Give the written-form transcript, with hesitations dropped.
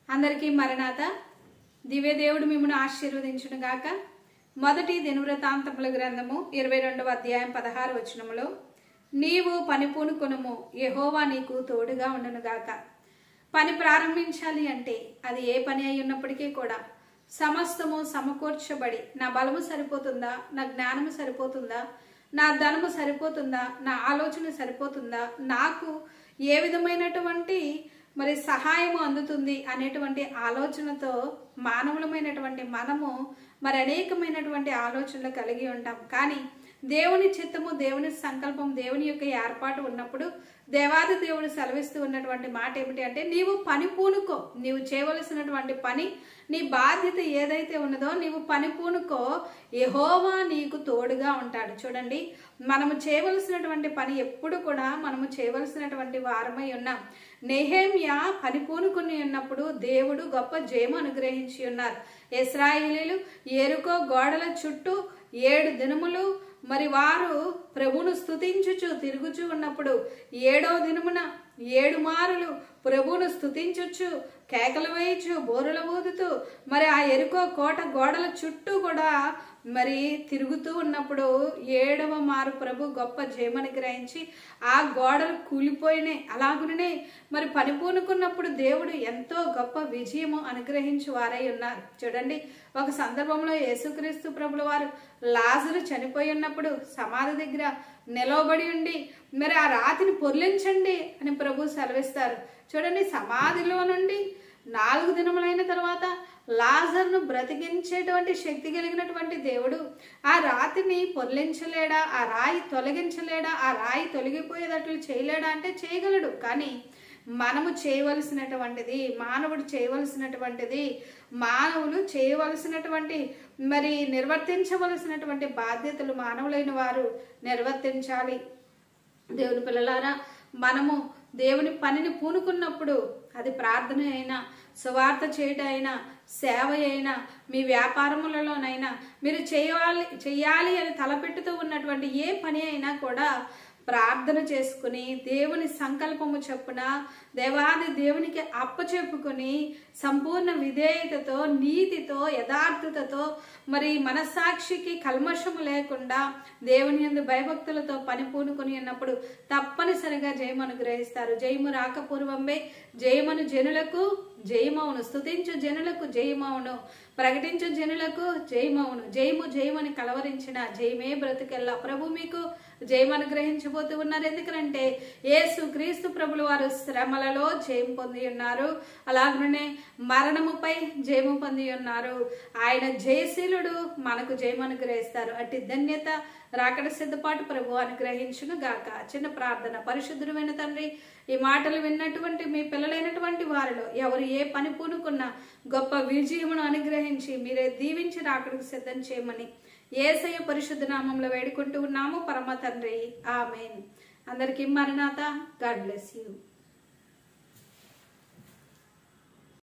అందరికీ మరణాత. దివ్యదేవుడు మిమ్మల్ని ఆశీర్వదించును గాక. మొదటి దినవృత్తాంతముల గ్రంథము 22వ అధ్యాయం 16వ వచనములో, నీవు పని పూనుకొనుము, యెహోవా నీకు తోడుగా ఉండును గాక. పని ప్రారంభించాలి అంటే అది ఏ పని అయి ఉన్నప్పటికీ కూడా సమస్తము సమకూర్చబడి, నా బలము సరిపోతుందా, నా జ్ఞానము సరిపోతుందా, నా ధనము సరిపోతుందా, నా ఆలోచన సరిపోతుందా, నాకు ఏ విధమైనటువంటి సహాయము అందుతుంది అనేటువంటి ఆలోచనతో మానవులమైనటువంటి మనము అనేకమైనటువంటి ఆలోచనలు కలిగి ఉంటాం. కానీ దేవుని చిత్తము, దేవుని సంకల్పం, దేవుని యొక్క ఏర్పాటు ఉన్నప్పుడు దేవాది దేవుడు సెలవిస్తూ ఉన్నటువంటి మాట ఏమిటి అంటే, నీవు పని పూనుకో. నీవు చేయవలసినటువంటి పని, నీ బాధ్యత ఏదైతే ఉన్నదో నీవు పని పూనుకో, యెహోవా నీకు తోడుగా ఉంటాడు. చూడండి, మనము చేయవలసినటువంటి పని ఎప్పుడు కూడా మనము చేయవలసినటువంటి వారమై ఉన్నాం. నెహెమ్యా పని పూనుకుని ఉన్నప్పుడు దేవుడు గొప్ప జయము అనుగ్రహించి ఉన్నారు. ఇశ్రాయేలీయులు యెరికో గోడల చుట్టూ 7 దినములు వారు ప్రభువును స్తుతించుచు తిరుగుచూ ఉన్నప్పుడు 7వ దినమున 7 మారులు ప్రభువును స్తుతించుచు కేకలు వేయచ్చు, బోరుల ఊదుతూ ఆ యెరికో కోట గోడల చుట్టూ కూడా తిరుగుతూ ఉన్నప్పుడు 7వ మారు ప్రభు గొప్ప జయమని గ్రహించి ఆ గోడలు కూలిపోయినాయి. అలాగునే పని పూనుకున్నప్పుడు దేవుడు ఎంతో గొప్ప విజయము అనుగ్రహించి వారై ఉన్నారు. చూడండి, ఒక సందర్భంలో యేసుక్రీస్తు ప్రభుల వారు లాజరు చనిపోయి ఉన్నప్పుడు సమాధి దగ్గర నిలవబడి ఉండి ఆ రాతిని పొర్లించండి అని ప్రభు సెలవిస్తారు. చూడండి, సమాధిలో నుండి 4 దినములైన తర్వాత లాజరును బ్రతికించేటువంటి శక్తి కలిగినటువంటి దేవుడు ఆ రాతిని పొర్లించలేడా, ఆ రాయి తొలగించలేడా, ఆ రాయి తొలగిపోయేటట్లు చేయలేడా అంటే చేయగలడు. కానీ మనము చేయవలసినటువంటిది, మానవుడు చేయవలసినటువంటిది, మానవులు చేయవలసినటువంటి నిర్వర్తించవలసినటువంటి బాధ్యతలు మానవులైన వారు నిర్వర్తించాలి. దేవుని పిల్లలారా, మనము దేవుని పనిని పూనుకున్నప్పుడు అది ప్రార్థన అయినా, సువార్త చేయడం అయినా, సేవ అయినా, మీ వ్యాపారములలోనైనా మీరు చేయాలి అని తలపెట్టుతూ ఉన్నటువంటి ఏ పని అయినా కూడా ప్రార్థన చేసుకుని దేవుని సంకల్పము చొప్పున దేవాది దేవునికి అప్పచెప్పుకుని సంపూర్ణ విధేయతతో, నీతితో, యథార్థతతో మనస్సాక్షికి కల్మషము లేకుండా దేవుని యందు భయభక్తులతో పని పూనుకొని ఉన్నప్పుడు తప్పనిసరిగా జయము అనుగ్రహిస్తారు. జయము రాకపూర్వమే జయమును జనులకు జయమవును, స్తుతించు జనులకు జయమవును, ప్రకటించు జనులకు జయమవును. జయము జయమని కలవరించిన జయమే బ్రతుకెల్లా. ప్రభు మీకు జయము అనుగ్రహించబోతూ ఉన్నారు. ఎందుకంటే యేసు క్రీస్తు ప్రభులు వారు శ్రమలలో జయం పొంది ఉన్నారు, అలాగనే మరణముపై జయము పొంది ఉన్నారు. ఆయన జయశీలుడు, మనకు జయము అనుగ్రహిస్తారు. అట్టి ధన్యత రాకడ సిద్ధపాటు ప్రభు అనుగ్రహించును గాక. చిన్న ప్రార్థన. పరిశుద్ధుడైన తండ్రి, ఈ మాటలు విన్నటువంటి మీ పిల్లలైనటువంటి వారిలో ఎవరు ఏ పని పూనుకున్నా గొప్ప విజయమును అనుగ్రహించి మీరే దీవించి రాకడకు సిద్ధం చేయమని యేసయ్య పరిశుద్ధ నామంలో వేడుకుంటూ ఉన్నాము పరమ తండ్రి. ఆమేన్. అందరికీ మరణాత. God bless you.